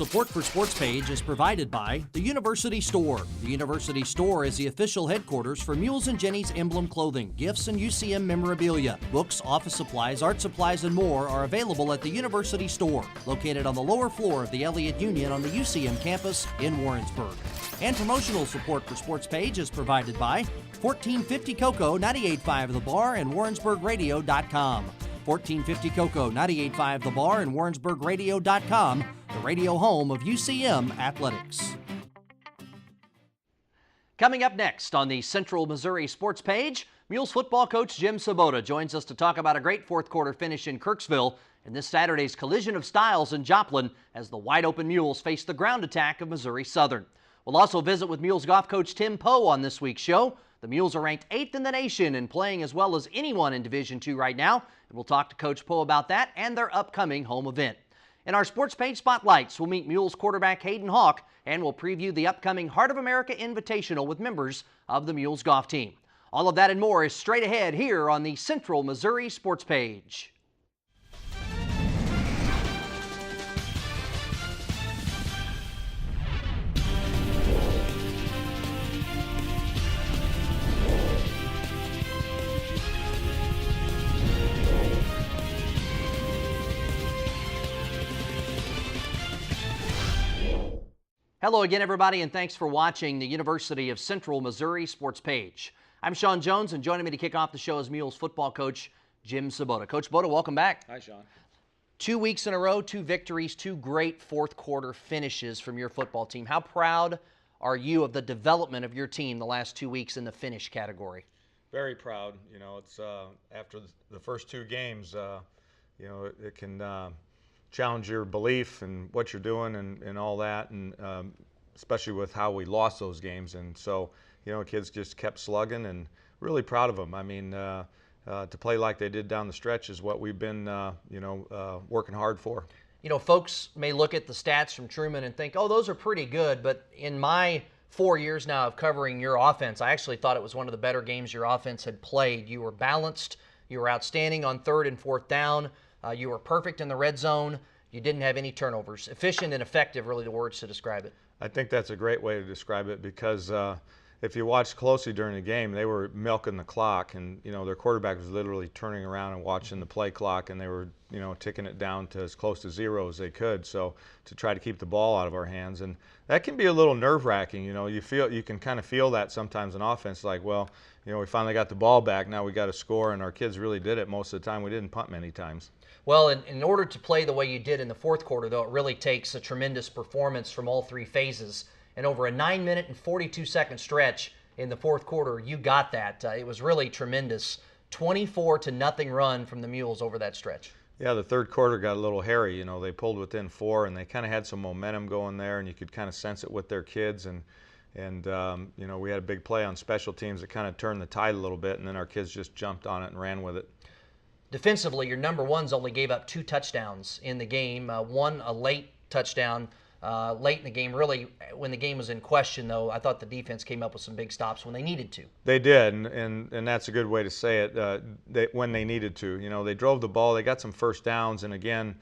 Support for Sportspage is provided by the University Store. The University Store is the official headquarters for Mules and Jenny's emblem clothing, gifts, and UCM memorabilia. Books, office supplies, art supplies, and more are available at the University Store, located on the lower floor of the Elliott Union on the UCM campus in Warrensburg. And promotional support for Sportspage is provided by 1450 Cocoa, 98.5 The Bar, and WarrensburgRadio.com. 1450 Cocoa, 98.5 The Bar, and WarrensburgRadio.com, the radio home of UCM Athletics. Coming up next on the Central Missouri Sports Page, Mules football coach Jim Svoboda joins us to talk about a great fourth quarter finish in Kirksville and this Saturday's collision of styles in Joplin as the wide-open Mules face the ground attack of Missouri Southern. We'll also visit with Mules golf coach Tim Poe on this week's show. The Mules are ranked 8th in the nation and playing as well as anyone in Division II right now. And we'll talk to Coach Poe about that and their upcoming home event. In our Sports Page Spotlights, we'll meet Mules quarterback Hayden Hawk and we'll preview the upcoming Heart of America Invitational with members of the Mules golf team. All of that and more is straight ahead here on the Central Missouri Sports Page. Hello again, everybody, and thanks for watching the University of Central Missouri Sports Page. I'm Shawn Jones, and joining me to kick off the show is Mules football coach Jim Svoboda. Coach Svoboda, welcome back. Hi, Shawn. 2 weeks in a row, 2 victories, 2 great fourth quarter finishes from your football team. How proud are you of the development of your team the last 2 weeks in the finish category? Very proud. You know, it's after the first 2 games, you know, it can challenge your belief and what you're doing and all that, and especially with how we lost those games. And so, you know, kids just kept slugging, and really proud of them. I mean, to play like they did down the stretch is what we've been, you know, working hard for. You know, folks may look at the stats from Truman and think, oh, those are pretty good, but in my 4 years now of covering your offense, I actually thought it was one of the better games your offense had played. You were balanced, you were outstanding on 3rd and 4th down, you were perfect in the red zone. You didn't have any turnovers. Efficient and effective, really the words to describe it. I think that's a great way to describe it, because if you watched closely during the game, they were milking the clock, and you know, their quarterback was literally turning around and watching the play clock, and they were, you know, ticking it down to as close to 0 as they could, so to try to keep the ball out of our hands. And that can be a little nerve-wracking. You know, you can kind of feel that sometimes in offense, like, well, you know, we finally got the ball back, now we got to score, and our kids really did it most of the time. We didn't punt many times. Well, in order to play the way you did in the fourth quarter, though, it really takes a tremendous performance from all 3 phases. And over a 9-minute and 42-second stretch in the fourth quarter, you got that. It was really tremendous. 24-0 run from the Mules over that stretch. Yeah, the third quarter got a little hairy. You know, they pulled within 4, and they kind of had some momentum going there, and you could kind of sense it with their kids. And you know, we had a big play on special teams that kind of turned the tide a little bit, and then our kids just jumped on it and ran with it. Defensively, your number ones only gave up 2 touchdowns in the game. One, a late touchdown late in the game. Really, when the game was in question, though, I thought the defense came up with some big stops when they needed to. They did, and that's a good way to say it, when they needed to. You know, they drove the ball. They got some first downs, and again,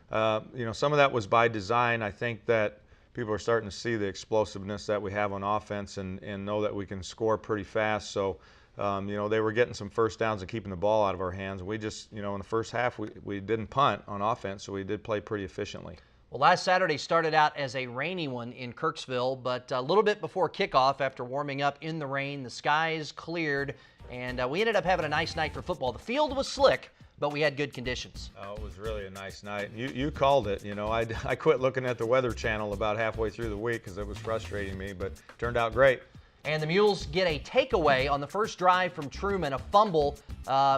you know, some of that was by design. I think that people are starting to see the explosiveness that we have on offense and know that we can score pretty fast. So, you know, they were getting some first downs and keeping the ball out of our hands. We just, you know, in the first half, we didn't punt on offense, so we did play pretty efficiently. Well, last Saturday started out as a rainy one in Kirksville, but a little bit before kickoff, after warming up in the rain, the skies cleared, and we ended up having a nice night for football. The field was slick, but we had good conditions. Oh, it was really a nice night. You called it. You know, I quit looking at the Weather Channel about halfway through the week because it was frustrating me, but it turned out great. And the Mules get a takeaway on the first drive from Truman, a fumble.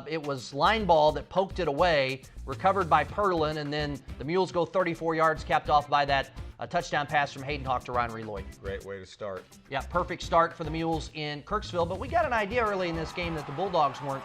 It was line ball that poked it away, recovered by Perlin, and then the Mules go 34 yards, capped off by that touchdown pass from Hayden Hawk to Ryan Reloy. Great way to start. Yeah, perfect start for the Mules in Kirksville, but we got an idea early in this game that the Bulldogs weren't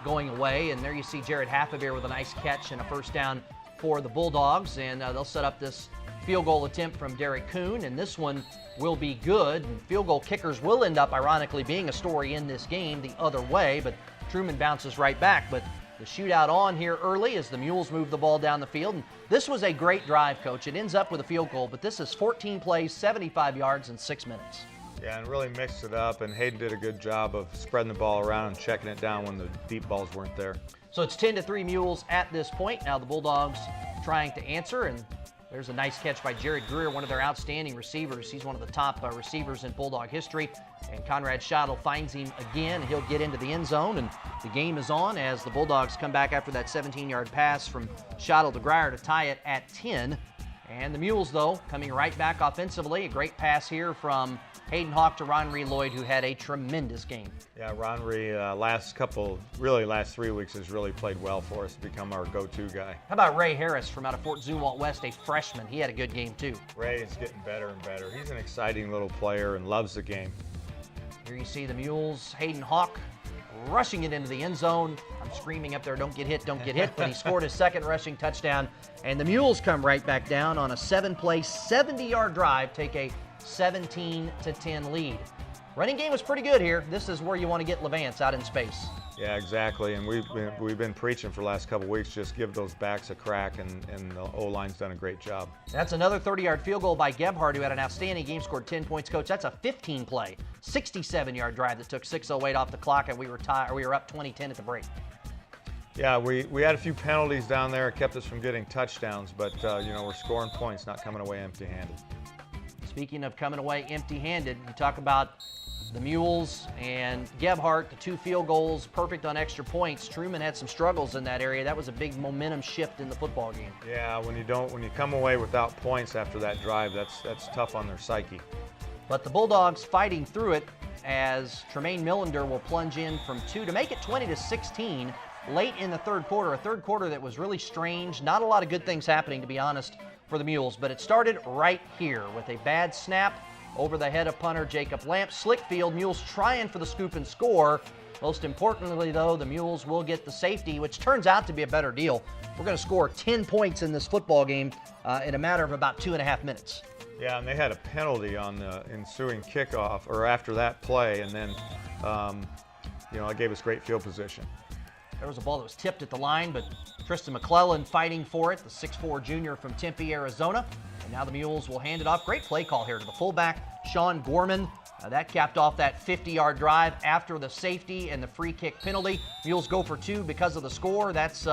going away, and there you see Jared Haffebeer with a nice catch and a first down for the Bulldogs, and they'll set up this field goal attempt from Derek Kuhn, and this one will be good. And field goal kickers will end up, ironically, being a story in this game the other way, but Truman bounces right back. But the shootout on here early as the Mules move the ball down the field. And this was a great drive, Coach. It ends up with a field goal, but this is 14 plays, 75 yards in 6 minutes. Yeah, and really mixed it up, and Hayden did a good job of spreading the ball around and checking it down when the deep balls weren't there. So it's 10-3 Mules at this point. Now the Bulldogs trying to answer, and there's a nice catch by Jared Greer, one of their outstanding receivers. He's one of the top receivers in Bulldog history. And Conrad Schottel finds him again, and he'll get into the end zone. And the game is on as the Bulldogs come back after that 17-yard pass from Schottel to Greer to tie it at 10. And the Mules, though, coming right back offensively. A great pass here from Hayden Hawk to Ron Lloyd, who had a tremendous game. Yeah, Ron last 3 weeks has really played well for us, become our go-to guy. How about Ray Harris from out of Fort Zumwalt West, a freshman? He had a good game, too. Ray is getting better and better. He's an exciting little player and loves the game. Here you see the Mules, Hayden Hawk rushing it into the end zone. I'm screaming up there, don't get hit, but he scored his second rushing touchdown. And the Mules come right back down on a 7-play, 70-yard drive, take a 17-10 lead. Running game was pretty good here. This is where you want to get Levance out in space. Yeah, exactly. And we've been preaching for the last couple of weeks, just give those backs a crack, and the O-line's done a great job. That's another 30-yard field goal by Gebhardt, who had an outstanding game, scored 10 points. Coach, that's a 15-play, 67-yard drive that took 6:08 off the clock, and we were up 20-10 at the break. Yeah, we had a few penalties down there. It kept us from getting touchdowns, but we're scoring points, not coming away empty-handed. Speaking of coming away empty-handed, you talk about the Mules and Gebhardt, the 2 field goals, perfect on extra points. Truman had some struggles in that area. That was a big momentum shift in the football game. Yeah, when you come away without points after that drive, that's tough on their psyche. But the Bulldogs fighting through it as Tremaine Millender will plunge in from 2 to make it 20-16 late in the third quarter. A third quarter that was really strange. Not a lot of good things happening, to be honest, for the Mules. But it started right here with a bad snap over the head of punter Jacob Lamp. Slick field, Mules trying for the scoop and score. Most importantly, though, the Mules will get the safety, which turns out to be a better deal. We're going to score 10 points in this football game in a matter of about 2.5 minutes. Yeah, and they had a penalty on the ensuing kickoff, or after that play, and then, it gave us great field position. There was a ball that was tipped at the line, but Tristan McClellan fighting for it, the 6'4 junior from Tempe, Arizona. And now the Mules will hand it off. Great play call here to the fullback, Sean Gorman. That capped off that 50-yard drive after the safety and the free kick penalty. Mules go for 2 because of the score. That's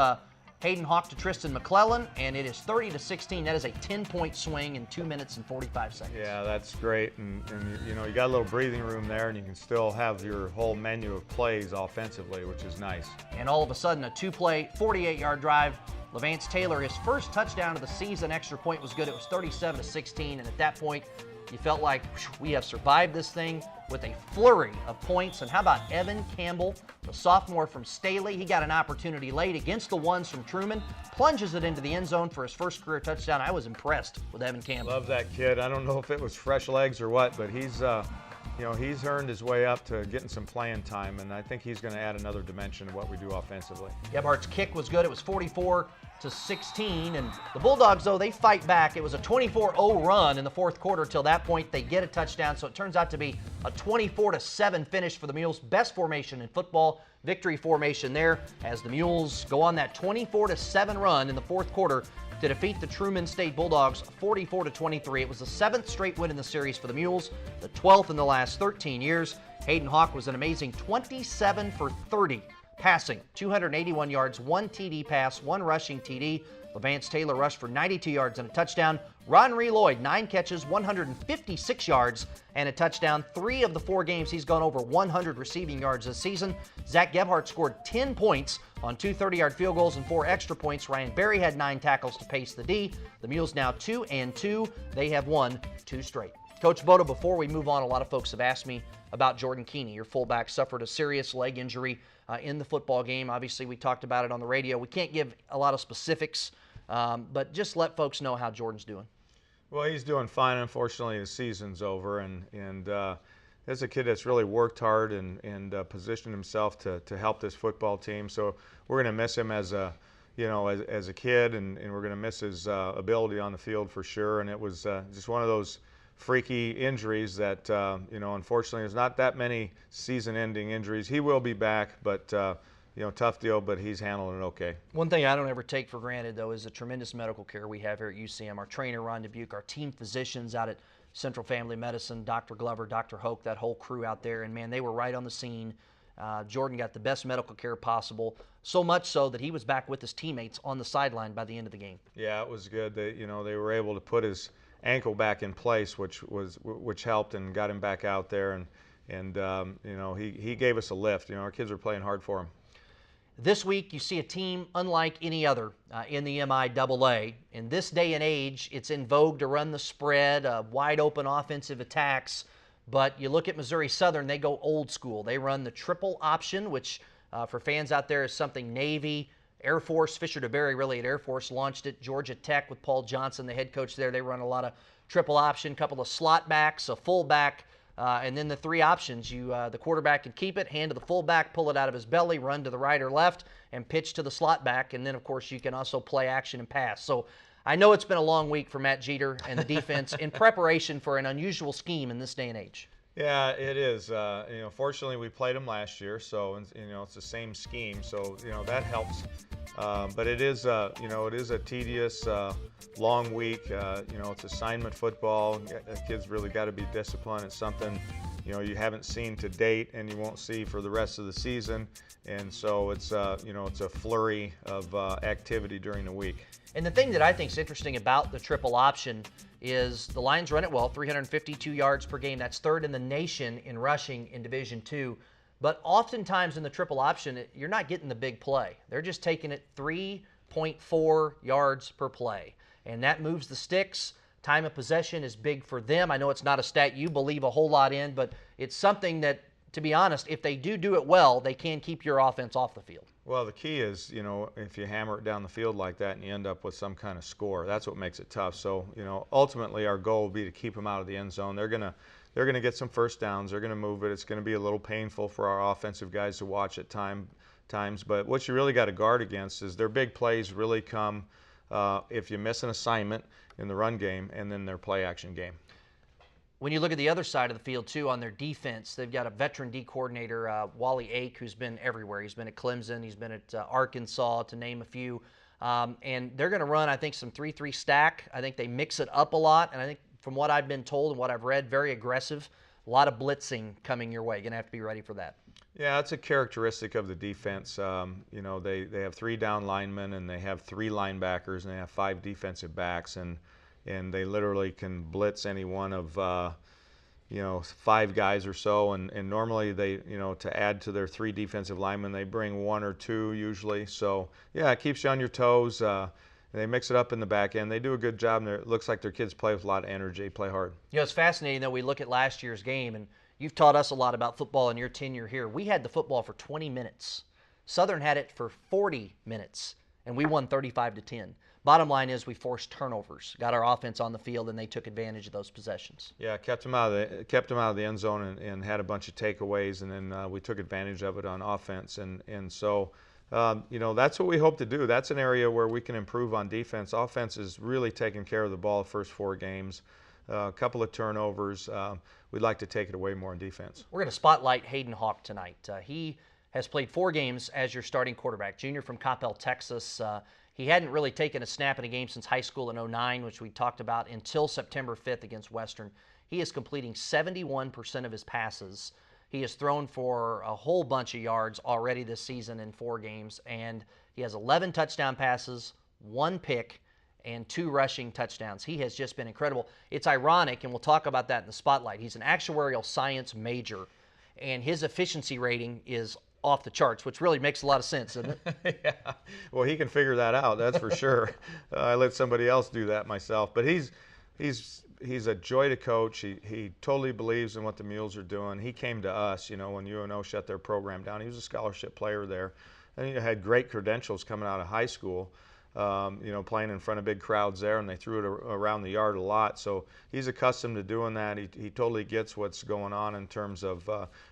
Hayden Hawk to Tristan McClellan, and it is 30-16. That is a 10-point swing in 2 minutes and 45 seconds. Yeah, that's great. And you got a little breathing room there, and you can still have your whole menu of plays offensively, which is nice. And all of a sudden, a 2-play, 48-yard drive. Levance Taylor, his first touchdown of the season, extra point was good. It was 37-16, and at that point, you felt like we have survived this thing with a flurry of points. And how about Evan Campbell, the sophomore from Staley? He got an opportunity late against the ones from Truman, plunges it into the end zone for his first career touchdown. I was impressed with Evan Campbell. Love that kid. I don't know if it was fresh legs or what, but he's earned his way up to getting some playing time, and I think he's going to add another dimension to what we do offensively. Gebhardt's kick was good. It was 44-16, and the Bulldogs, though, they fight back. It was a 24-0 run in the fourth quarter. Till that point, they get a touchdown, so it turns out to be a 24-7 finish for the Mules. Best formation in football, victory formation there, as the Mules go on that 24-7 run in the fourth quarter to defeat the Truman State Bulldogs 44-23. It was the 7th straight win in the series for the Mules, the 12th in the last 13 years. Hayden Hawk was an amazing 27 for 30, passing 281 yards, 1 TD pass, 1 rushing TD. Levance Taylor rushed for 92 yards and a touchdown. Ron Lloyd, 9 catches, 156 yards and a touchdown. 3 of the 4 games he's gone over 100 receiving yards this season. Zach Gebhardt scored 10 points on 2 30-yard field goals and 4 extra points. Ryan Berry had 9 tackles to pace the D. The Mules now 2-2. They have won 2 straight. Coach Svoboda, before we move on, a lot of folks have asked me about Jordan Keeney. Your fullback suffered a serious leg injury in the football game. Obviously, we talked about it on the radio. We can't give a lot of specifics, but just let folks know how Jordan's doing. Well, he's doing fine. Unfortunately, the season's over, and there's a kid that's really worked hard and positioned himself to help this football team. So we're going to miss him as a kid, and we're going to miss his ability on the field for sure. And it was just one of those freaky injuries that unfortunately there's not that many season-ending injuries. He will be back, but tough deal, but he's handling it okay. One thing I don't ever take for granted, though, is the tremendous medical care we have here at UCM. Our trainer, Ron Dubuque, our team physicians out at Central Family Medicine, Dr. Glover, Dr. Hoke, that whole crew out there, and man, they were right on the scene. Jordan got the best medical care possible, so much so that he was back with his teammates on the sideline by the end of the game. Yeah, it was good. They were able to put his ankle back in place, which helped and got him back out there, and he gave us a lift. Our kids were playing hard for him. This week, you see a team unlike any other in the MIAA. In this day and age, it's in vogue to run the spread, wide open offensive attacks. But you look at Missouri Southern, they go old school. They run the triple option, which for fans out there is something Navy, Air Force, Fisher DeBerry really at Air Force launched it. Georgia Tech with Paul Johnson, the head coach there, they run a lot of triple option, couple of slot backs, a fullback, and then the three options. The quarterback can keep it, hand to the fullback, pull it out of his belly, run to the right or left, and pitch to the slot back. And then, of course, you can also play action and pass. So I know it's been a long week for Matt Jeter and the defense in preparation for an unusual scheme in this day and age. Yeah, it is. Fortunately, we played them last year, so it's the same scheme, so that helps. But it is a tedious, long week. It's assignment football. Kids really got to be disciplined. It's something you haven't seen to date, and you won't see for the rest of the season. And so it's a flurry of activity during the week. And the thing that I think is interesting about the triple option is the Lions run it well, 352 yards per game. That's third in the nation in rushing in Division II. But oftentimes in the triple option, you're not getting the big play. They're just taking it 3.4 yards per play. And that moves the sticks. Time of possession is big for them. I know it's not a stat you believe a whole lot in, but it's something that, to be honest, if they do it well, they can keep your offense off the field. Well, the key is, if you hammer it down the field like that and you end up with some kind of score, that's what makes it tough. So, ultimately our goal will be to keep them out of the end zone. They're gonna get some first downs. They're gonna move it. It's gonna be a little painful for our offensive guys to watch at times. But what you really got to guard against is their big plays really come if you miss an assignment in the run game and then their play action game. When you look at the other side of the field, too, on their defense, they've got a veteran D coordinator, Wally Ake, who's been everywhere. He's been at Clemson. He's been at Arkansas, to name a few. And they're going to run, I think, some 3-3 stack. I think they mix it up a lot. And I think from what I've been told and what I've read, very aggressive. A lot of blitzing coming your way. Going to have to be ready for that. Yeah, that's a characteristic of the defense. They have 3 down linemen, and they have 3 linebackers, and they have 5 defensive backs. And they literally can blitz any one of 5 guys or so, and normally they to add to their 3 defensive linemen, they bring 1 or 2 usually. So yeah, it keeps you on your toes. They mix it up in the back end. They do a good job, and it looks like their kids play with a lot of energy, play hard. It's fascinating that we look at last year's game, and you've taught us a lot about football in your tenure here. We had the football for 20 minutes. Southern had it for 40 minutes, and we won 35-10. Bottom line is we forced turnovers, got our offense on the field, and they took advantage of those possessions. Yeah, kept them out of the end zone and had a bunch of takeaways, and then we took advantage of it on offense. And so, that's what we hope to do. That's an area where we can improve on defense. Offense is really taking care of the ball the first 4 games. A couple of turnovers. We'd like to take it away more in defense. We're going to spotlight Hayden Hawk tonight. He has played 4 games as your starting quarterback, junior from Coppell, Texas. He hadn't really taken a snap in a game since high school in 2009, which we talked about, until September 5th against Western. He is completing 71% of his passes. He has thrown for a whole bunch of yards already this season in 4 games, and he has 11 touchdown passes, 1 pick, and 2 rushing touchdowns. He has just been incredible. It's ironic, and we'll talk about that in the spotlight. He's an actuarial science major, and his efficiency rating is off the charts, which really makes a lot of sense, doesn't it? Yeah. Well, he can figure that out, that's for sure. I let somebody else do that myself. But he's a joy to coach. He totally believes in what the Mules are doing. He came to us, when UNO shut their program down. He was a scholarship player there. And he had great credentials coming out of high school, playing in front of big crowds there, and they threw it around the yard a lot. So he's accustomed to doing that. He totally gets what's going on in terms of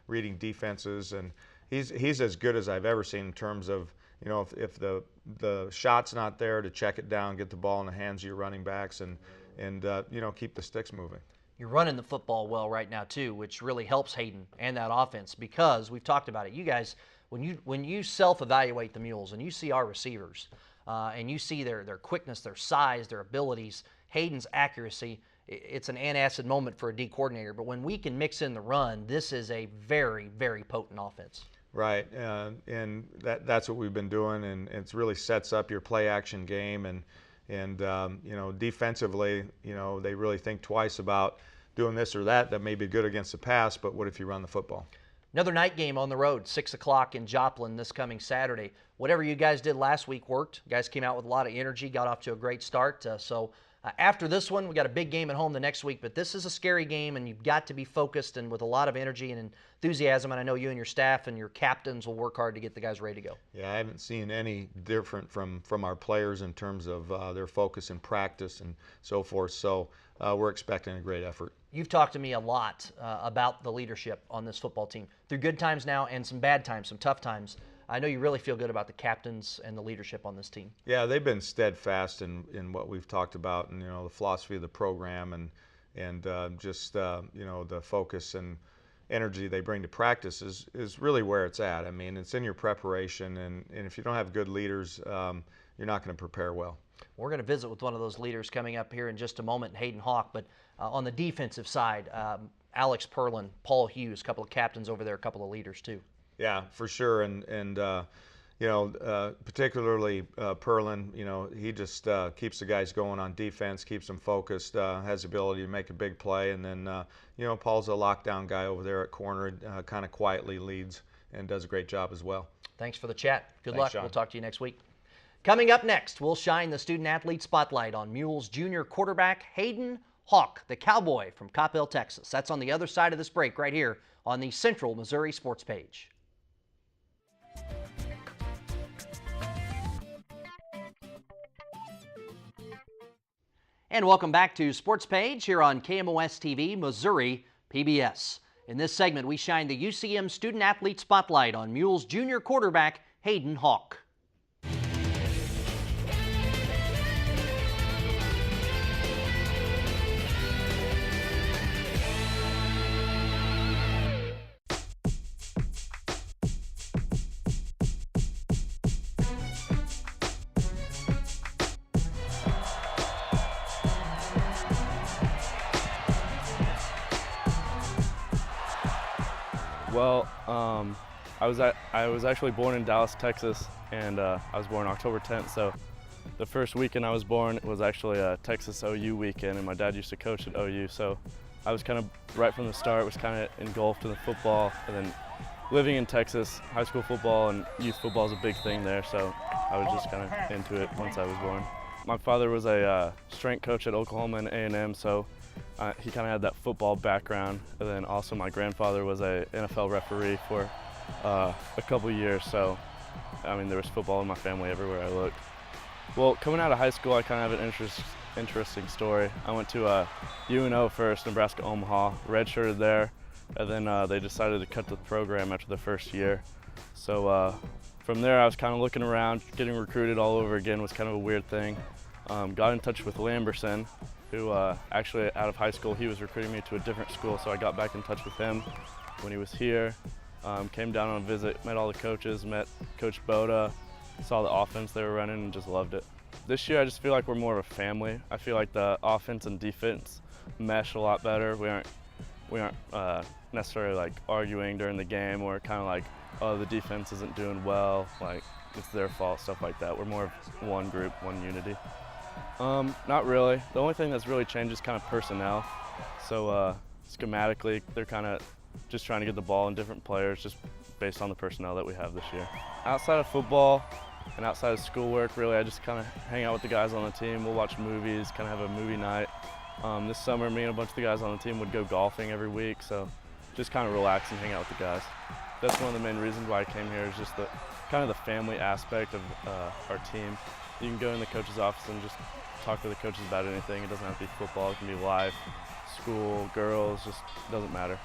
reading defenses, and he's as good as I've ever seen in terms of, if the shot's not there, to check it down, get the ball in the hands of your running backs, and keep the sticks moving. You're running the football well right now too, which really helps Hayden and that offense, because we've talked about it. You guys, When you self-evaluate the Mules and you see our receivers and you see their quickness, their size, their abilities, Hayden's accuracy, it's an antacid moment for a D coordinator. But when we can mix in the run, this is a very, very potent offense. Right, and that's what we've been doing, and it really sets up your play-action game. And you know, defensively, you know, they really think twice about doing this or that may be good against the pass, but what if you run the football? Another night game on the road, 6 o'clock in Joplin this coming Saturday. Whatever you guys did last week worked. You guys came out with a lot of energy, got off to a great start. After this one, we got a big game at home the next week, but this is a scary game, and you've got to be focused and with a lot of energy and enthusiasm, and I know you and your staff and your captains will work hard to get the guys ready to go. Yeah, I haven't seen any different from our players in terms of their focus in practice and so forth, so we're expecting a great effort. You've talked to me a lot about the leadership on this football team, through good times now and some bad times, some tough times. I know you really feel good about the captains and the leadership on this team. Yeah, they've been steadfast in what we've talked about, and you know, the philosophy of the program, and just you know, the focus and energy they bring to practice is really where it's at. I mean, it's in your preparation, and if you don't have good leaders, you're not going to prepare well. We're going to visit with one of those leaders coming up here in just a moment, Hayden Hawk. But on the defensive side, Alex Perlin, Paul Hughes, a couple of captains over there, a couple of leaders too. Yeah, for sure, and you know, particularly Perlin, you know, he just keeps the guys going on defense, keeps them focused, has the ability to make a big play, and then you know, Paul's a lockdown guy over there at corner, kind of quietly leads and does a great job as well. Thanks for the chat. Good Thanks, luck. Shawn. We'll talk to you next week. Coming up next, we'll shine the student-athlete spotlight on Mules junior quarterback Hayden Hawk, the Cowboy from Coppell, Texas. That's on the other side of this break right here on the Central Missouri Sports Page. And welcome back to Sports Page here on KMOS-TV, Missouri PBS. In this segment, we shine the UCM student-athlete spotlight on Mules junior quarterback Hayden Hawk. Well, I was actually born in Dallas, Texas, and I was born October 10th. So the first weekend I was born was actually a Texas OU weekend, and my dad used to coach at OU. So I was kind of right from the start was kind of engulfed in the football, and then living in Texas, high school football and youth football is a big thing there. So I was just kind of into it once I was born. My father was a strength coach at Oklahoma and A&M, so he kind of had that football background, and then also my grandfather was a NFL referee for a couple years, so I mean there was football in my family everywhere I looked. Well, coming out of high school, I kind of have an interesting story. I went to UNO first, Nebraska Omaha, redshirted there, and then they decided to cut the program after the first year. So from there I was kind of looking around, getting recruited all over again was kind of a weird thing. Got in touch with Lamberson, who actually out of high school, he was recruiting me to a different school, so I got back in touch with him when he was here. Came down on a visit, met all the coaches, met Coach Svoboda, saw the offense they were running and just loved it. This year I just feel like we're more of a family. I feel like the offense and defense mesh a lot better. We aren't necessarily like arguing during the game or kind of like, oh, the defense isn't doing well, like it's their fault, stuff like that. We're more of one group, one unity. Not really. The only thing that's really changed is kind of personnel. So schematically, they're kind of just trying to get the ball in different players just based on the personnel that we have this year. Outside of football and outside of schoolwork, really, I just kind of hang out with the guys on the team. We'll watch movies, kind of have a movie night. This summer, me and a bunch of the guys on the team would go golfing every week, so just kind of relax and hang out with the guys. That's one of the main reasons why I came here is just the kind of the family aspect of our team. You can go in the coach's office and just talk to the coaches about anything. It doesn't have to be football, it can be life, school, girls, just doesn't matter.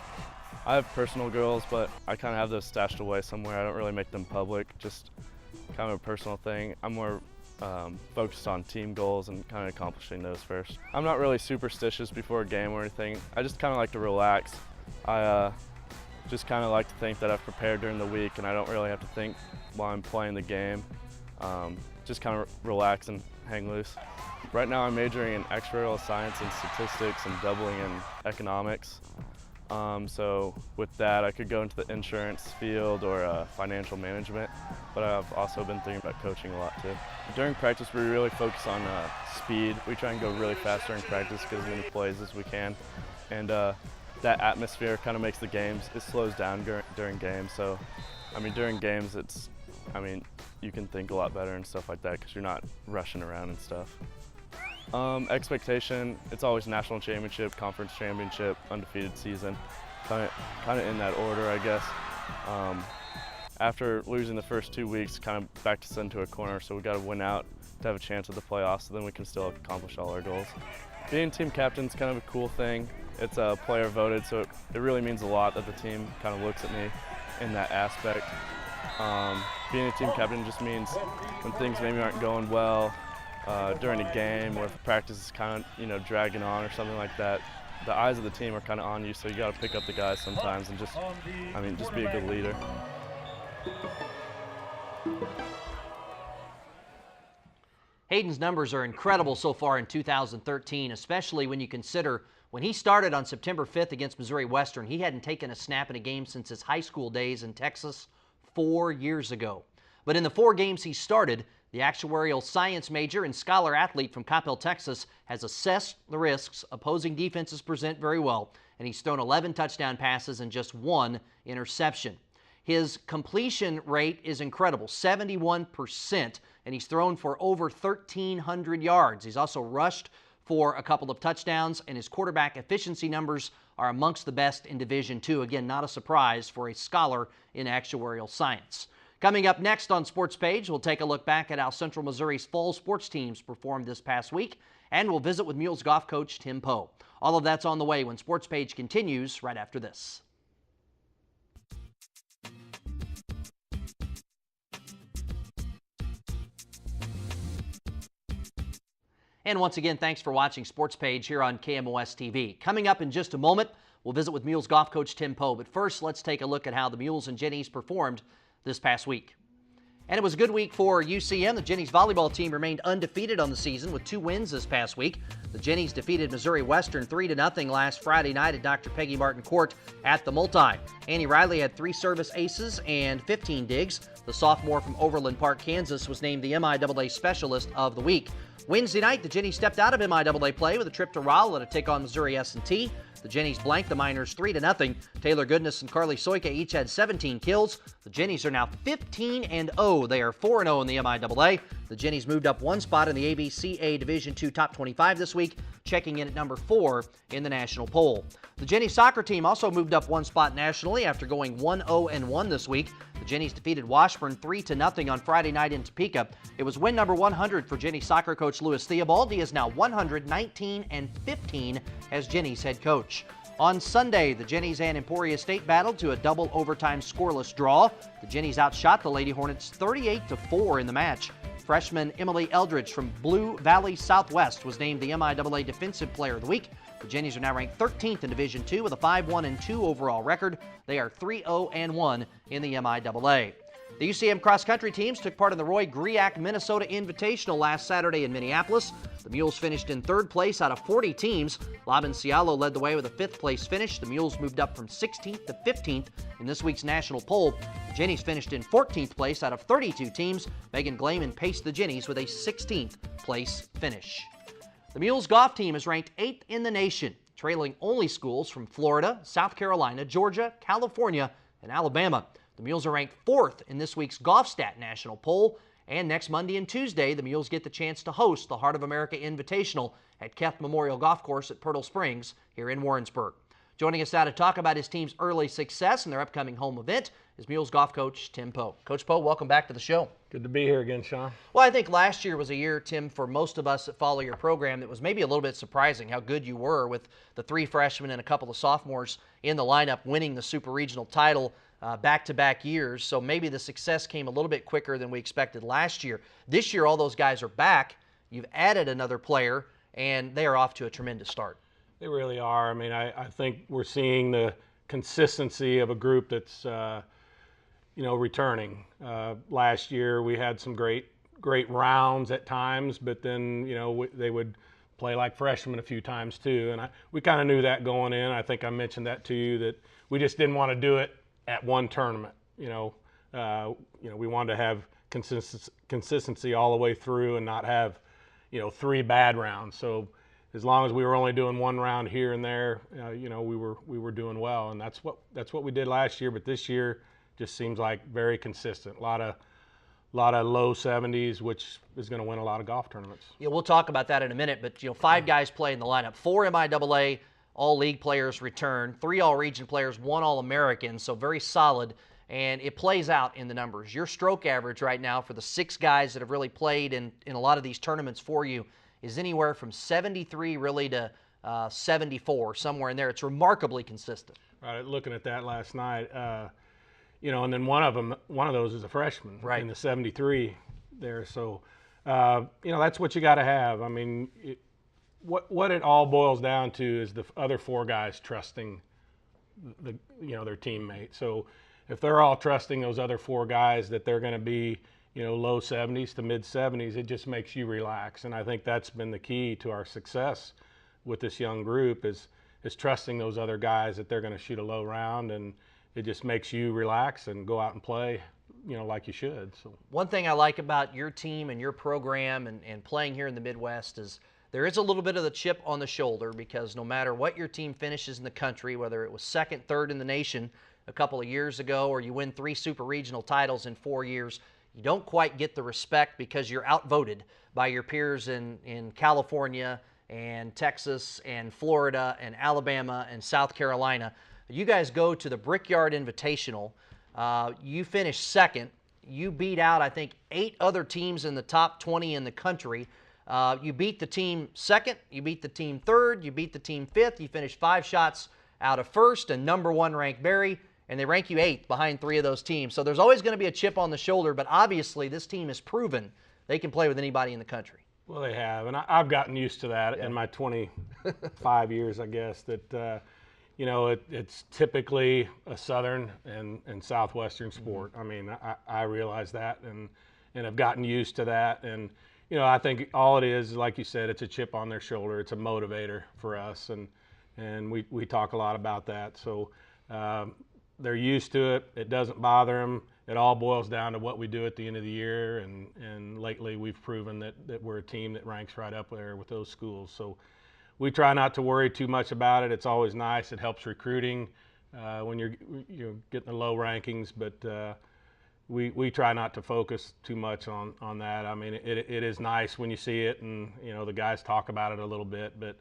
I have personal goals, but I kind of have those stashed away somewhere. I don't really make them public, just kind of a personal thing. I'm more focused on team goals and kind of accomplishing those first. I'm not really superstitious before a game or anything. I just kind of like to relax. I just kind of like to think that I've prepared during the week and I don't really have to think while I'm playing the game. Just kind of relax and hang loose. Right now I'm majoring in actuarial science and statistics and doubling in economics. So with that I could go into the insurance field or financial management, but I've also been thinking about coaching a lot too. During practice we really focus on speed. We try and go really fast during practice, get as many plays as we can. And that atmosphere kind of makes the games, it slows down during games. So, I mean, during games you can think a lot better and stuff like that because you're not rushing around and stuff. Expectation, it's always national championship, conference championship, undefeated season, kind of in that order, I guess. After losing the first 2 weeks, kind of backed us into a corner, so we got to win out to have a chance at the playoffs, so then we can still accomplish all our goals. Being team captain is kind of a cool thing. It's player voted, so it really means a lot that the team kind of looks at me in that aspect. Being a team captain just means when things maybe aren't going well during a game, or if practice is kind of dragging on or something like that, the eyes of the team are kind of on you, so you got to pick up the guys sometimes and just be a good leader. Hayden's numbers are incredible so far in 2013, especially when you consider when he started on September 5th against Missouri Western, he hadn't taken a snap in a game since his high school days in Texas 4 years ago. But in the 4 games he started, the actuarial science major and scholar athlete from Coppell, Texas, has assessed the risks opposing defenses present very well, and he's thrown 11 touchdown passes and just 1 interception. His completion rate is incredible, 71%, and he's thrown for over 1,300 yards. He's also rushed for a couple of touchdowns, and his quarterback efficiency numbers are amongst the best in Division II. Again, not a surprise for a scholar in actuarial science. Coming up next on Sportspage, we'll take a look back at how Central Missouri's fall sports teams performed this past week, and we'll visit with Mules Golf coach Tim Poe. All of that's on the way when Sportspage continues right after this. And once again, thanks for watching Sportspage here on KMOS-TV. Coming up in just a moment, we'll visit with Mules golf coach Tim Poe. But first, let's take a look at how the Mules and Jennies performed this past week. And it was a good week for UCM. The Jennies volleyball team remained undefeated on the season with 2 wins this past week. The Jennies defeated Missouri Western 3-0 last Friday night at Dr. Peggy Martin Court at the Multi. Annie Riley had 3 service aces and 15 digs. The sophomore from Overland Park, Kansas, was named the MIAA Specialist of the Week. Wednesday night, the Jennies stepped out of MIAA play with a trip to Rolla to take on Missouri S&T. The Jennies blanked the Miners 3-0. Taylor Goodness and Carly Soika each had 17 kills. The Jennies are now 15-0. They are 4-0 in the MIAA. The Jennies moved up 1 spot in the ABCA Division II Top 25 this week, checking in at number 4 in the national poll. The Jennies soccer team also moved up 1 spot nationally after going 1-0-1 this week. The Jennies defeated Washburn 3-0 on Friday night in Topeka. It was win number 100 for Jennies soccer coach Louis Theobald. He is now 119-15 as Jennies head coach. On Sunday, the Jennies and Emporia State battled to a double overtime scoreless draw. The Jennies outshot the Lady Hornets 38-4 in the match. Freshman Emily Eldridge from Blue Valley Southwest was named the MIAA Defensive Player of the Week. The Jennies are now ranked 13th in Division II with a 5-1-2 overall record. They are 3-0-1 in the MIAA. The UCM cross-country teams took part in the Roy Griak Minnesota Invitational last Saturday in Minneapolis. The Mules finished in 3rd place out of 40 teams. Laban Cialo led the way with a 5th place finish. The Mules moved up from 16th to 15th in this week's national poll. The Jennies finished in 14th place out of 32 teams. Megan Glayman paced the Jennies with a 16th place finish. The Mules golf team is ranked 8th in the nation, trailing only schools from Florida, South Carolina, Georgia, California, and Alabama. The Mules are ranked 4th in this week's GolfStat national poll, and next Monday and Tuesday, the Mules get the chance to host the Heart of America Invitational at Keth Memorial Golf Course at Pirtle Springs here in Warrensburg. Joining us now to talk about his team's early success and their upcoming home event is Mules golf coach Tim Poe. Coach Poe, welcome back to the show. Good to be here again, Shawn. Well, I think last year was a year, Tim, for most of us that follow your program that was maybe a little bit surprising how good you were with the 3 freshmen and a couple of sophomores in the lineup winning the Super Regional title back-to-back years. So maybe the success came a little bit quicker than we expected last year. This year, all those guys are back. You've added another player, and they are off to a tremendous start. They really are. I mean, I think we're seeing the consistency of a group that's returning. Last year we had some great rounds at times, but then they would play like freshmen a few times too, and we kind of knew that going in. I think I mentioned that to you, that we just didn't want to do it at one tournament. We wanted to have consistency all the way through and not have 3 bad rounds. So as long as we were only doing 1 round here and there, we were doing well, and that's what we did last year. But this year just seems like very consistent. A lot of low 70s, which is going to win a lot of golf tournaments. Yeah, we'll talk about that in a minute, but 5 guys play in the lineup. 4 MIAA all-league players return, 3 all-region players, 1 all-American, so very solid, and it plays out in the numbers. Your stroke average right now for the 6 guys that have really played in a lot of these tournaments for you is anywhere from 73 really to 74, somewhere in there. It's remarkably consistent. Right, looking at that last night, and then one of those is a freshman, right, in the 73 there. So, that's what you got to have. I mean, what it all boils down to is the other 4 guys trusting their teammate. So if they're all trusting those other 4 guys that they're going to be, low 70s to mid 70s, it just makes you relax. And I think that's been the key to our success with this young group is trusting those other guys that they're going to shoot a low round, and it just makes you relax and go out and play, like you should. So one thing I like about your team and your program and playing here in the Midwest is there is a little bit of the chip on the shoulder, because no matter what your team finishes in the country, whether it was 2nd, 3rd in the nation a couple of years ago, or you win 3 super regional titles in 4 years, you don't quite get the respect because you're outvoted by your peers in California and Texas and Florida and Alabama and South Carolina. You guys go to the Brickyard Invitational. You finished 2nd. You beat out, I think, 8 other teams in the top 20 in the country. You beat the team 2nd. You beat the team 3rd. You beat the team 5th. You finished 5 shots out of 1st and number 1 ranked Barry, and they rank you 8th behind 3 of those teams. So there's always going to be a chip on the shoulder, but obviously this team has proven they can play with anybody in the country. Well, they have, and I've gotten used to that in my 25 years, I guess, that it's typically a Southern and Southwestern sport. I mean, I realize that and have gotten used to that. And, I think all it is, like you said, it's a chip on their shoulder. It's a motivator for us, and we talk a lot about that. So they're used to it. It doesn't bother them. It all boils down to what we do at the end of the year, and lately we've proven that we're a team that ranks right up there with those schools. So we try not to worry too much about it. It's always nice. It helps recruiting when you're getting the low rankings, but we try not to focus too much on that. I mean, it is nice when you see it, and the guys talk about it a little bit, but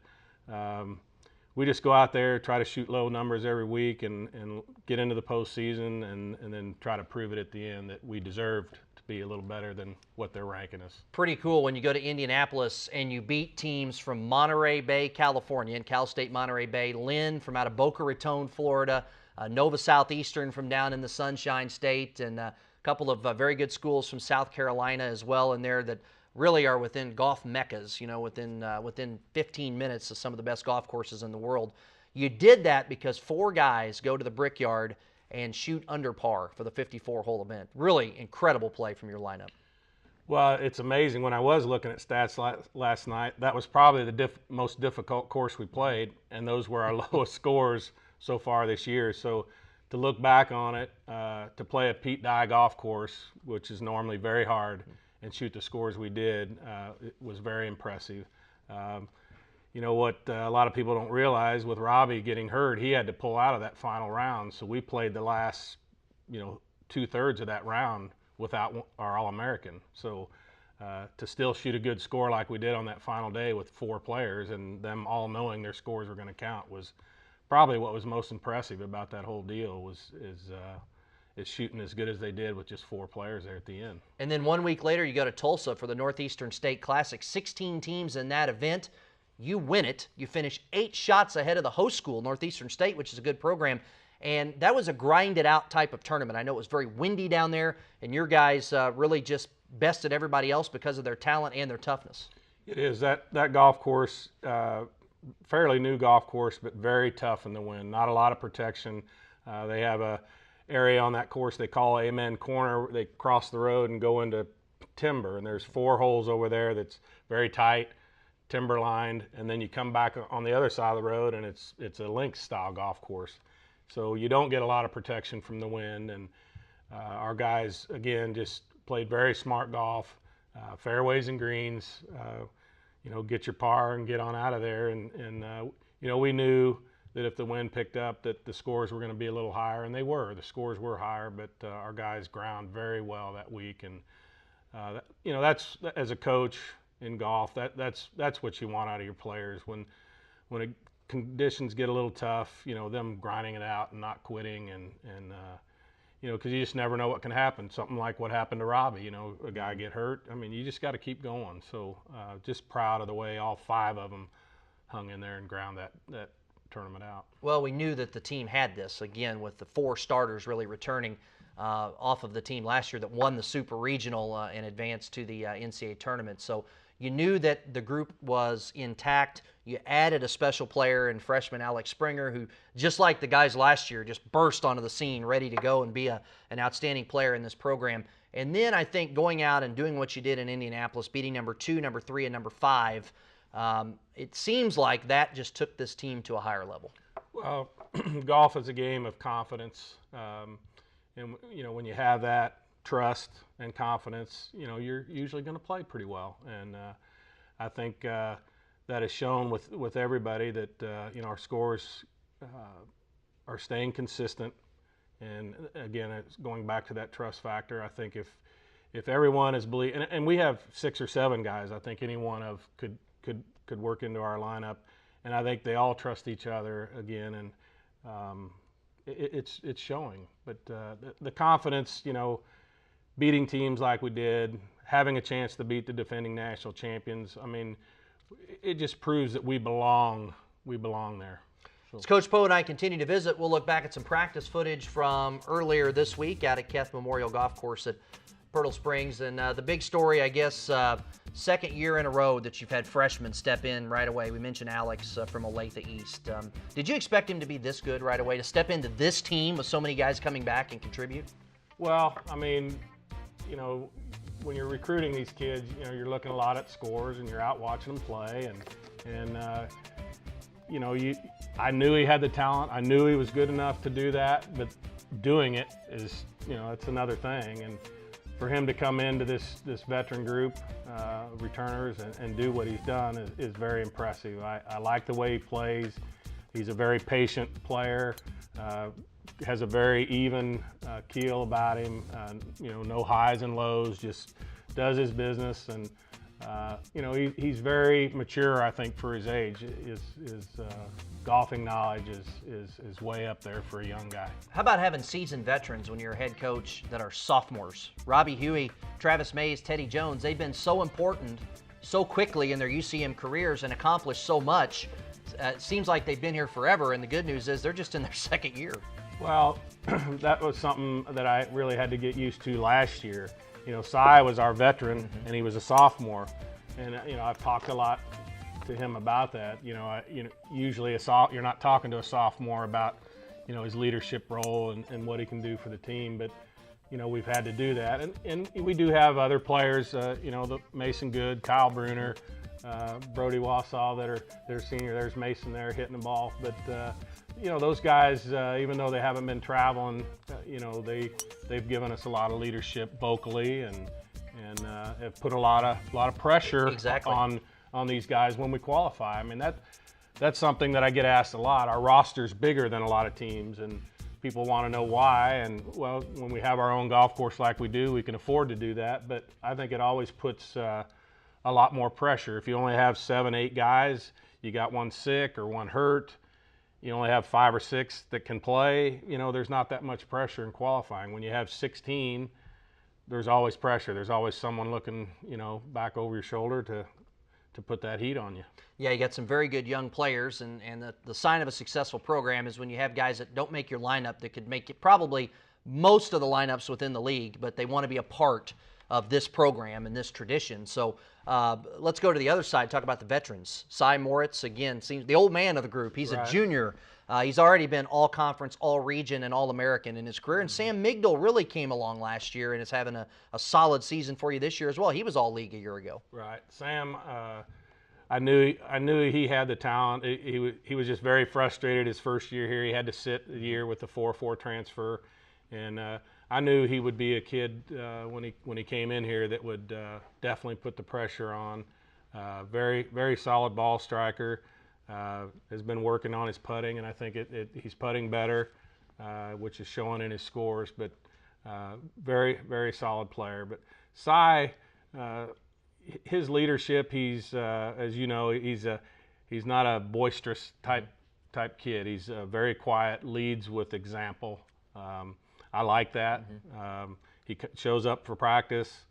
we just go out there, try to shoot low numbers every week, and get into the postseason, and then try to prove it at the end that we deserved to be a little better than what they're ranking us. Pretty cool when you go to Indianapolis and you beat teams from Monterey Bay, California, and Cal State Monterey Bay, Lynn from out of Boca Raton, Florida, Nova Southeastern from down in the Sunshine State, and a couple of very good schools from South Carolina as well in there that really are within golf meccas, within 15 minutes of some of the best golf courses in the world. You did that because 4 guys go to the Brickyard and shoot under par for the 54-hole event. Really incredible play from your lineup. Well, it's amazing. When I was looking at stats last night, that was probably the most difficult course we played, and those were our lowest scores so far this year. So to look back on it, to play a Pete Dye golf course, which is normally very hard, and shoot the scores we did, it was very impressive. What a lot of people don't realize, with Robbie getting hurt, he had to pull out of that final round. So we played the last, 2/3 of that round without our All-American. So to still shoot a good score like we did on that final day with 4 players, and them all knowing their scores were going to count, was probably what was most impressive about that whole deal, is shooting as good as they did with just 4 players there at the end. And then 1 week later, you go to Tulsa for the Northeastern State Classic. 16 teams in that event. You win it. You finish 8 shots ahead of the host school, Northeastern State, which is a good program. And that was a grind-it-out type of tournament. I know it was very windy down there, and your guys really just bested everybody else because of their talent and their toughness. It is. That golf course fairly new golf course, but very tough in the wind. Not a lot of protection. They have a area on that course they call Amen Corner. They cross the road and go into timber, and there's 4 holes over there that's very tight, timber lined, and then you come back on the other side of the road, and it's a links style golf course. So you don't get a lot of protection from the wind, and our guys, again, just played very smart golf, fairways and greens, get your par and get on out of there. And we knew that if the wind picked up that the scores were going to be a little higher, and they were. The scores were higher, but our guys ground very well that week. And, that's, as a coach in golf, that's what you want out of your players. When conditions get a little tough, them grinding it out and not quitting, and because you just never know what can happen. Something like what happened to Robbie, a guy get hurt. I mean, you just got to keep going. So just proud of the way all 5 of them hung in there and ground that tournament out. Well, we knew that the team had this, again, with the 4 starters really returning off of the team last year that won the Super Regional and advanced to the NCAA tournament. So you knew that the group was intact. You added a special player in freshman Alex Springer, who, just like the guys last year, just burst onto the scene, ready to go and be an outstanding player in this program. And then I think going out and doing what you did in Indianapolis, beating number 2, number 3, and number 5, it seems like that just took this team to a higher level. Well, golf is a game of confidence. And when you have that trust and confidence, you're usually going to play pretty well. And I think that is shown with everybody that our scores are staying consistent. And again, it's going back to that trust factor. I think if everyone is and we have 6 or 7 guys, I think any one of could work into our lineup, and I think they all trust each other again, and it's showing. But the confidence, beating teams like we did, having a chance to beat the defending national champions, I mean, it just proves that we belong there. So. As Coach Poe and I continue to visit, we'll look back at some practice footage from earlier this week out at Keth Memorial Golf Course at Pirtle Springs. And the big story, I guess, second year in a row that you've had freshmen step in right away. We mentioned Alex from Olathe East. Did you expect him to be this good right away, to step into this team with so many guys coming back and contribute? Well, I mean, when you're recruiting these kids, you're looking a lot at scores, and you're out watching them play, and I knew he had the talent. I knew he was good enough to do that, but doing it is, it's another thing. And for him to come into this veteran group, returners, and do what he's done is very impressive. I like the way he plays. He's a very patient player, has a very even keel about him, no highs and lows, just does his business. And he's very mature, I think, for his age. His golfing knowledge is way up there for a young guy. How about having seasoned veterans when you're a head coach that are sophomores? Robbie Huey, Travis Mays, Teddy Jones, they've been so important so quickly in their UCM careers and accomplished so much. It seems like they've been here forever, and the good news is they're just in their second year. Well, that was something that I really had to get used to last year. Cy was our veteran, and he was a sophomore, and I've talked a lot to him about that. Usually you're not talking to a sophomore about his leadership role and what he can do for the team, but we've had to do that, and we do have other players. The Mason Good, Kyle Bruner, Brody Wausau they're senior. There's Mason there hitting the ball, but those guys, even though they haven't been traveling, they've given us a lot of leadership vocally, and have put a lot of pressure on these guys when we qualify. I mean, that's something that I get asked a lot. Our roster's bigger than a lot of teams, and people want to know why. And well, when we have our own golf course like we do, we can afford to do that. But I think it always puts a lot more pressure. If you only have 7, 8 guys, you got one sick or one hurt, you only have 5 or 6 that can play, there's not that much pressure in qualifying. When you have 16, there's always pressure. There's always someone looking, back over your shoulder to put that heat on you. Yeah, you got some very good young players, and the sign of a successful program is when you have guys that don't make your lineup that could make it probably most of the lineups within the league, but they want to be a part of this program and this tradition. So let's go to the other side, talk about the veterans. Cy Moritz, again, seems the old man of the group. He's a junior. He's already been all-conference, all-region, and all-American in his career. And Sam Migdal really came along last year and is having a solid season for you this year as well. He was all-league a year ago. Right. Sam, I knew he had the talent. He was just very frustrated his first year here. He had to sit a year with the 4-4 transfer. And I knew he would be a kid when he came in here that would definitely put the pressure on. Very, very solid ball striker. Has been working on his putting, and I think he's putting better, which is showing in his scores. But very, very solid player. But Cy, his leadership, he's as you know, he's not a boisterous type kid. He's very quiet, leads with example. I like that. He shows up for practice,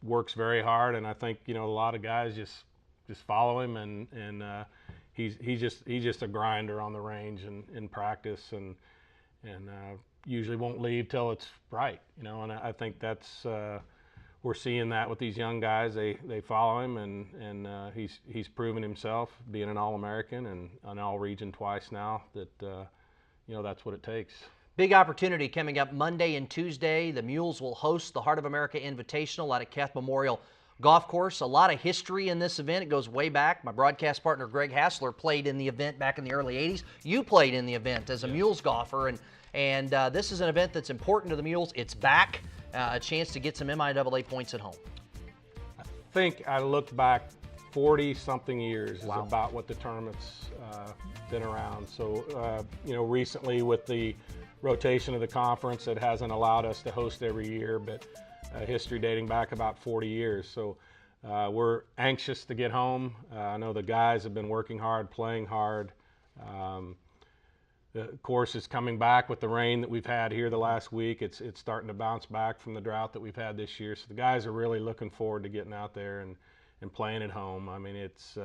works very hard, and I think a lot of guys just follow him, and he's just a grinder on the range and in practice, and usually won't leave till it's right, and I think that's we're seeing that with these young guys. They follow him, and he's proven himself being an All-American and an All-Region twice now. That that's what it takes. Big opportunity coming up Monday and Tuesday. The Mules will host the Heart of America Invitational out at Keth Memorial Golf Course. A lot of history in this event. It goes way back. My broadcast partner Greg Hassler played in the event back in the early 80s. You played in the event as a Mules golfer, and this is an event that's important to the Mules. It's back, a chance to get some MIAA points at home. I think I looked back 40-something years is about what the tournament's been around. So, recently with the rotation of the conference, it hasn't allowed us to host every year, but history dating back about 40 years. So we're anxious to get home. I know the guys have been working hard, playing hard. The course is coming back with the rain that we've had here the last week. It's starting to bounce back from the drought that we've had this year. So the guys are really looking forward to getting out there and playing at home. I mean, it's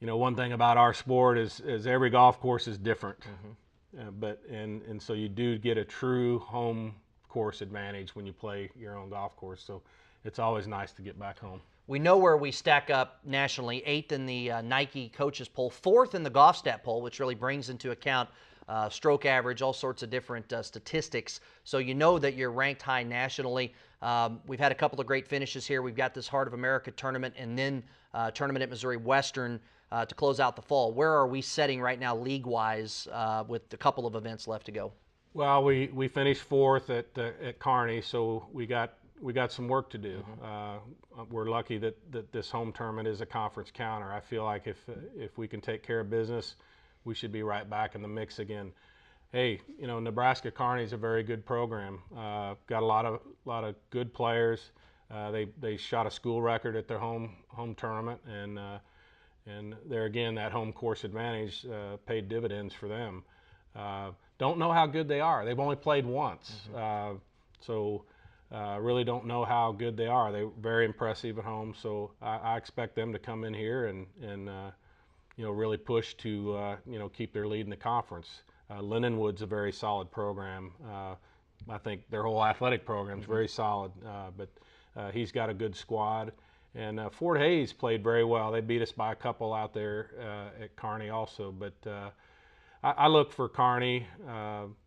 one thing about our sport is every golf course is different. But so you do get a true home course advantage when you play your own golf course. So it's always nice to get back home. We know where we stack up nationally: 8th in the Nike coaches poll, 4th in the golf stat poll, which really brings into account stroke average, all sorts of different statistics. So you know that you're ranked high nationally. We've had a couple of great finishes here. We've got this Heart of America tournament, and then tournament at Missouri Western to close out the fall. Where are we setting right now league-wise with a couple of events left to go? Well, we finished 4th at Kearney, so we got some work to do. We're lucky that this home tournament is a conference counter. I feel like if we can take care of business, we should be right back in the mix again. Hey, Nebraska Kearney is a very good program. Got a lot of good players. They shot a school record at their home tournament, and there again, that home course advantage paid dividends for them. Don't know how good they are. They've only played once, so really don't know how good they are. They're very impressive at home, so I expect them to come in here and really push to keep their lead in the conference. Lindenwood's a very solid program. I think their whole athletic program is very solid, but he's got a good squad. And Fort Hays played very well. They beat us by a couple out there at Kearney also. But I look for Kearney,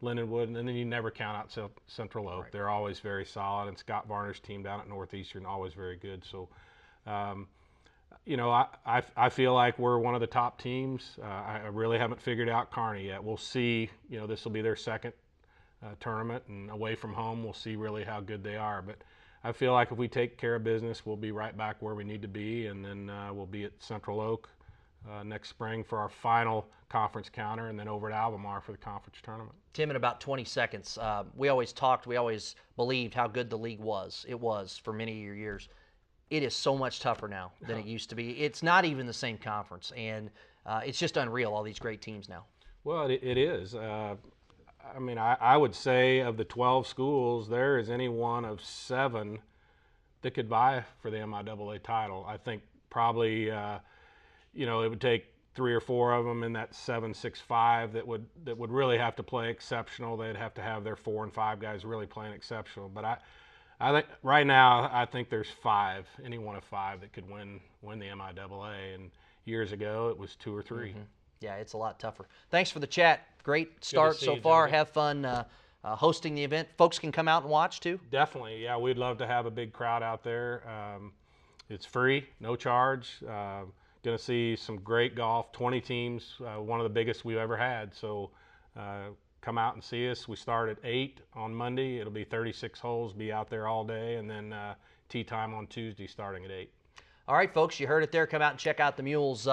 Lindenwood, and then you never count out Central Oak. Right. They're always very solid. And Scott Varner's team down at Northeastern, always very good. So, I feel like we're one of the top teams. I really haven't figured out Kearney yet. We'll see. This will be their second tournament, and away from home, we'll see really how good they are. But I feel like if we take care of business, we'll be right back where we need to be, and then we'll be at Central Oak next spring for our final conference counter, and then over at Albemarle for the conference tournament. Tim, in about 20 seconds, we always believed how good the league was. It was for many years. It is so much tougher now than it used to be. It's not even the same conference, and it's just unreal, all these great teams now. Well, it is. I would say of the 12 schools, there is any one of 7 that could vie for the MIAA title. I think probably, it would take 3 or 4 of them in that 7-6-5 that would really have to play exceptional. They'd have to have their 4 and 5 guys really playing exceptional. But I think right now, I think there's any one of five that could win the MIAA, and years ago it was 2 or 3. Mm-hmm. Yeah, it's a lot tougher. Thanks for the chat. Great start so far. Have fun hosting the event. Folks can come out and watch too. Definitely, yeah. We'd love to have a big crowd out there. It's free, no charge. Going to see some great golf. 20 teams, one of the biggest we've ever had. So come out and see us. We start at 8 on Monday. It'll be 36 holes. Be out there all day, and then tee time on Tuesday starting at 8. All right, folks, you heard it there. Come out and check out the Mules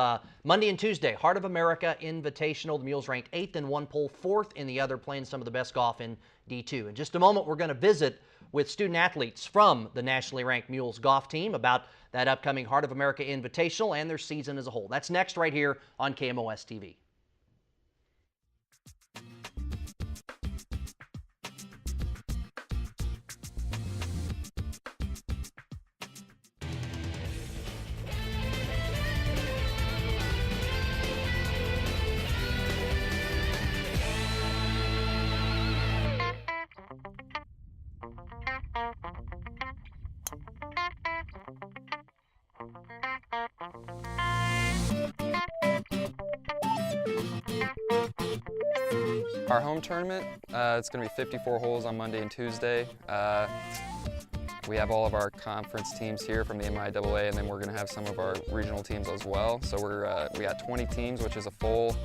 Monday and Tuesday. Heart of America Invitational. The Mules ranked 8th in one poll, 4th in the other, playing some of the best golf in D2. In just a moment, we're going to visit with student athletes from the nationally ranked Mules golf team about that upcoming Heart of America Invitational and their season as a whole. That's next right here on KMOS-TV. Our home tournament, it's going to be 54 holes on Monday and Tuesday. We have all of our conference teams here from the MIAA, and then we're going to have some of our regional teams as well. So we got 20 teams, which is a full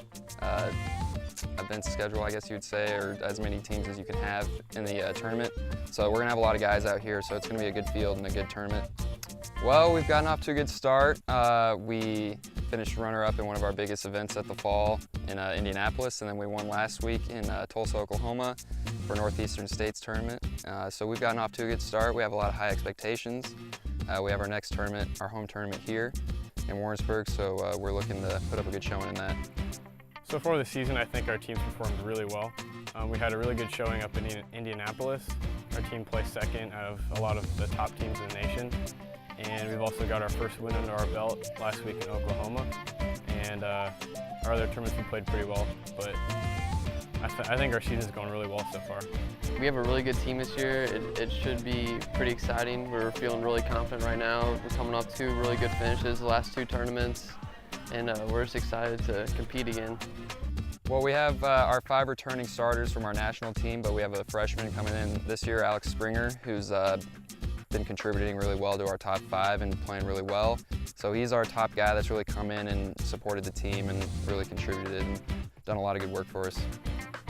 event schedule, I guess you'd say, or as many teams as you can have in the tournament. So we're going to have a lot of guys out here, so it's going to be a good field and a good tournament. Well, we've gotten off to a good start. We finished runner-up in one of our biggest events at the fall in Indianapolis, and then we won last week in Tulsa, Oklahoma for Northeastern States tournament. So we've gotten off to a good start. We have a lot of high expectations. We have our next tournament, our home tournament here in Warrensburg, so we're looking to put up a good showing in that. So far this season, I think our team performed really well. We had a really good showing up in Indianapolis. Our team placed second out of a lot of the top teams in the nation. And we've also got our first win under our belt last week in Oklahoma. And our other tournaments we played pretty well, but I think our season's going really well so far. We have a really good team this year. It should be pretty exciting. We're feeling really confident right now. We're coming off 2 really good finishes the last 2 tournaments, and we're just excited to compete again. Well, we have our 5 returning starters from our national team, but we have a freshman coming in this year, Alex Springer, who's been contributing really well to our top 5 and playing really well. So he's our top guy that's really come in and supported the team and really contributed and done a lot of good work for us.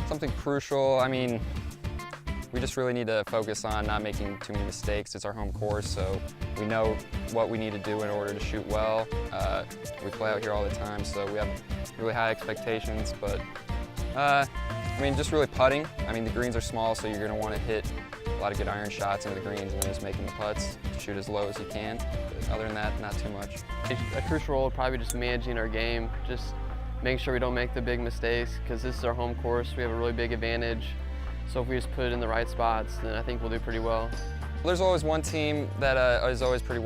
Something crucial, I mean, we just really need to focus on not making too many mistakes. It's our home course, so we know what we need to do in order to shoot well. We play out here all the time, so we have really high expectations, but I mean, just really putting. I mean, the greens are small, so you're gonna wanna hit a lot of good iron shots into the greens and then just making the putts to shoot as low as you can. But other than that, not too much. A crucial role probably just managing our game, just making sure we don't make the big mistakes, because this is our home course. We have a really big advantage. So if we just put it in the right spots, then I think we'll do pretty well. There's always one team that is always pretty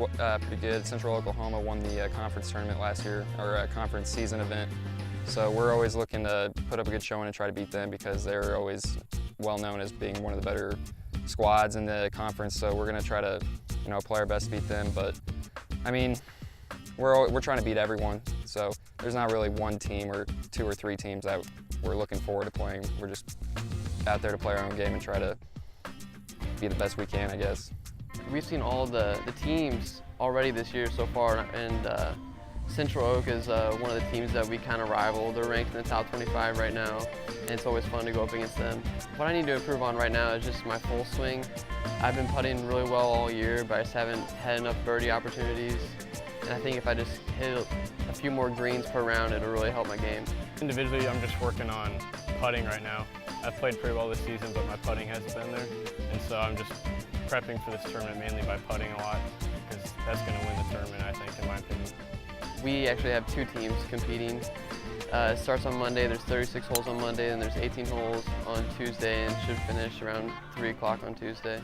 good. Central Oklahoma won the conference tournament last year, or conference season event. So we're always looking to put up a good showing and try to beat them because they're always well known as being one of the better squads in the conference. So we're going to try to, play our best to beat them. But I mean, we're trying to beat everyone. So there's not really one team or 2 or 3 teams that we're looking forward to playing. We're just out there to play our own game and try to be the best we can, I guess. We've seen all the teams already this year so far, and Central Oak is one of the teams that we kind of rival. They're ranked in the top 25 right now, and it's always fun to go up against them. What I need to improve on right now is just my full swing. I've been putting really well all year, but I just haven't had enough birdie opportunities. And I think if I just hit a few more greens per round, it'll really help my game. Individually, I'm just working on putting right now. I've played pretty well this season, but my putting hasn't been there. And so I'm just prepping for this tournament mainly by putting a lot, because that's going to win the tournament, I think, in my opinion. We actually have 2 teams competing. It starts on Monday. There's 36 holes on Monday, and there's 18 holes on Tuesday, and should finish around 3 o'clock on Tuesday.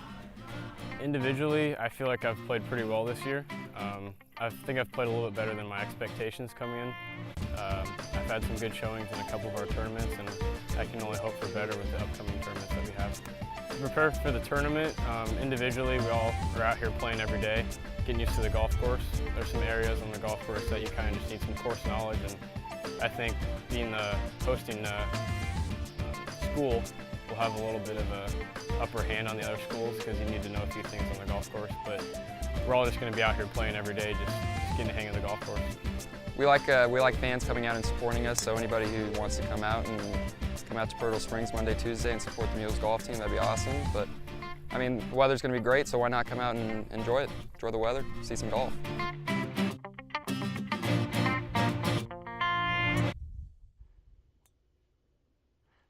Individually, I feel like I've played pretty well this year. I think I've played a little bit better than my expectations coming in. I've had some good showings in a couple of our tournaments, and I can only hope for better with the upcoming tournaments that we have. prepare for the tournament, individually we all are out here playing every day, getting used to the golf course. There's some areas on the golf course that you kind of just need some course knowledge, and I think being hosting school will have a little bit of a upper hand on the other schools because you need to know a few things on the golf course, but we're all just going to be out here playing every day, just getting the hang of the golf course. We like fans coming out and supporting us, so anybody who wants to come out to Pirtle Springs Monday, Tuesday and support the Mules Golf team, that'd be awesome. But I mean, the weather's going to be great, so why not come out and enjoy it? Enjoy the weather, see some golf.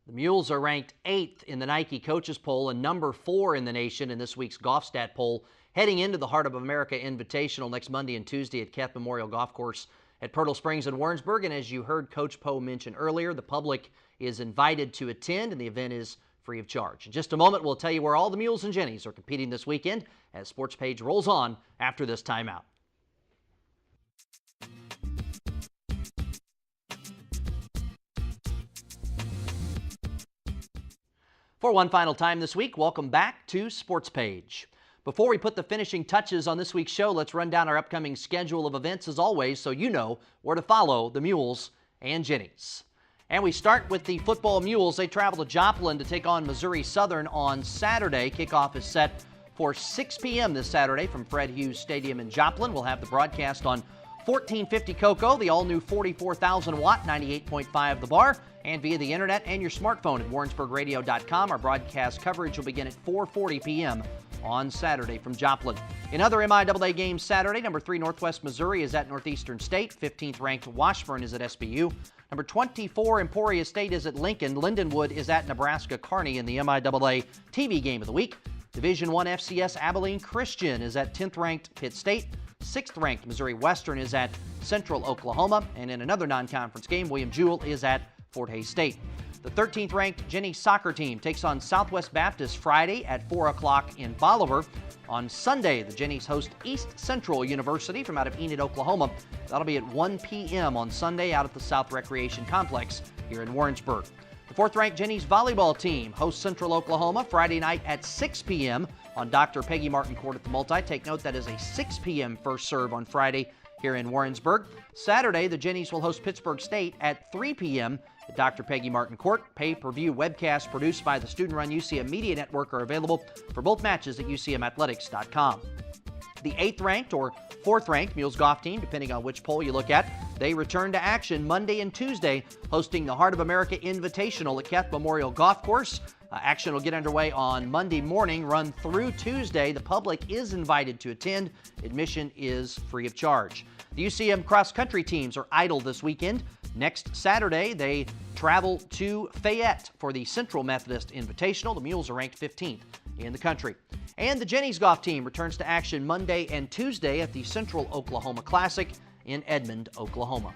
The Mules are ranked 8th in the Nike Coaches Poll and number 4 in the nation in this week's Golf Stat Poll, heading into the Heart of America Invitational next Monday and Tuesday at Keth Memorial Golf Course at Pirtle Springs in Warrensburg. And as you heard Coach Poe mention earlier, the public is invited to attend, and the event is free of charge. In just a moment, we'll tell you where all the Mules and Jennies are competing this weekend as Sportspage rolls on after this timeout. For one final time this week, welcome back to Sportspage. Before we put the finishing touches on this week's show, let's run down our upcoming schedule of events as always so you know where to follow the Mules and Jennies. And we start with the football Mules. They travel to Joplin to take on Missouri Southern on Saturday. Kickoff is set for 6 p.m. this Saturday from Fred Hughes Stadium in Joplin. We'll have the broadcast on 1450 Coco, the all-new 44,000-watt 98.5 The Bar, and via the internet and your smartphone at warrensburgradio.com. Our broadcast coverage will begin at 4:40 p.m. on Saturday from Joplin. In other MIAA games Saturday, number 3 Northwest Missouri is at Northeastern State. 15th ranked Washburn is at SBU. Number 24 Emporia State is at Lincoln. Lindenwood is at Nebraska Kearney in the MIAA TV game of the week. Division I FCS Abilene Christian is at 10th ranked Pitt State. 6th ranked Missouri Western is at Central Oklahoma. And in another non-conference game, William Jewell is at Fort Hays State. The 13th ranked Jenny soccer team takes on Southwest Baptist Friday at 4 o'clock in Bolivar. On Sunday, the Jennies host East Central University from out of Enid, Oklahoma. That'll be at 1 p.m. on Sunday out at the South Recreation Complex here in Warrensburg. The 4th ranked Jennies volleyball team hosts Central Oklahoma Friday night at 6 p.m. on Dr. Peggy Martin Court at the Multi. Take note, that is a 6 p.m. first serve on Friday here in Warrensburg. Saturday, the Jennies will host Pittsburgh State at 3 p.m. at Dr. Peggy Martin Court. Pay-per-view webcasts produced by the student-run UCM Media Network are available for both matches at UCMathletics.com. The 8th ranked or 4th ranked Mules Golf team, depending on which poll you look at, they return to action Monday and Tuesday, hosting the Heart of America Invitational at Keth Memorial Golf Course. Action will get underway on Monday morning, run through Tuesday. The public is invited to attend. Admission is free of charge. The UCM cross-country teams are idle this weekend. Next Saturday, they travel to Fayette for the Central Methodist Invitational. The Mules are ranked 15th in the country. And the Jennies golf team returns to action Monday and Tuesday at the Central Oklahoma Classic in Edmond, Oklahoma.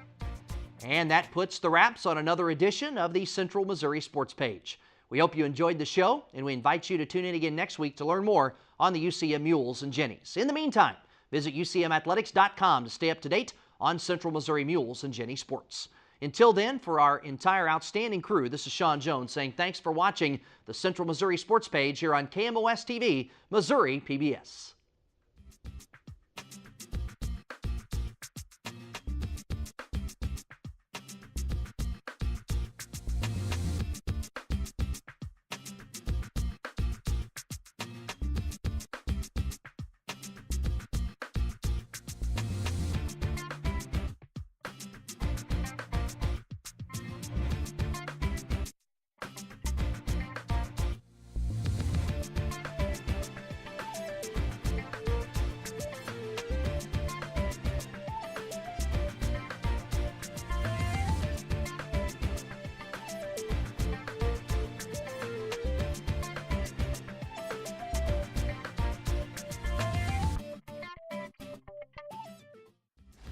And that puts the wraps on another edition of the Central Missouri Sports Page. We hope you enjoyed the show, and we invite you to tune in again next week to learn more on the UCM Mules and Jennies. In the meantime, visit UCMathletics.com to stay up to date on Central Missouri Mules and Jenny sports. Until then, for our entire outstanding crew, this is Shawn Jones saying thanks for watching the Central Missouri Sports Page here on KMOS-TV, Missouri PBS.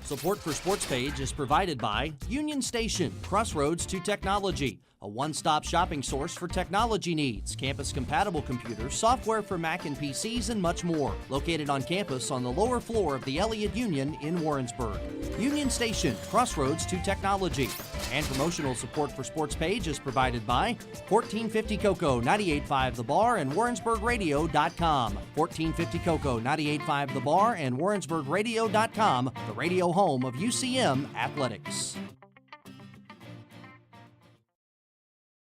Support for Sportspage is provided by Union Station, crossroads to technology. a one-stop shopping source for technology needs, campus-compatible computers, software for Mac and PCs, and much more. Located on campus on the lower floor of the Elliott Union in Warrensburg. Union Station, crossroads to technology. And promotional support for Sportspage is provided by 1450 Cocoa, 98.5 The Bar, and WarrensburgRadio.com. 1450 Cocoa, 98.5 The Bar, and WarrensburgRadio.com, the radio home of UCM Athletics.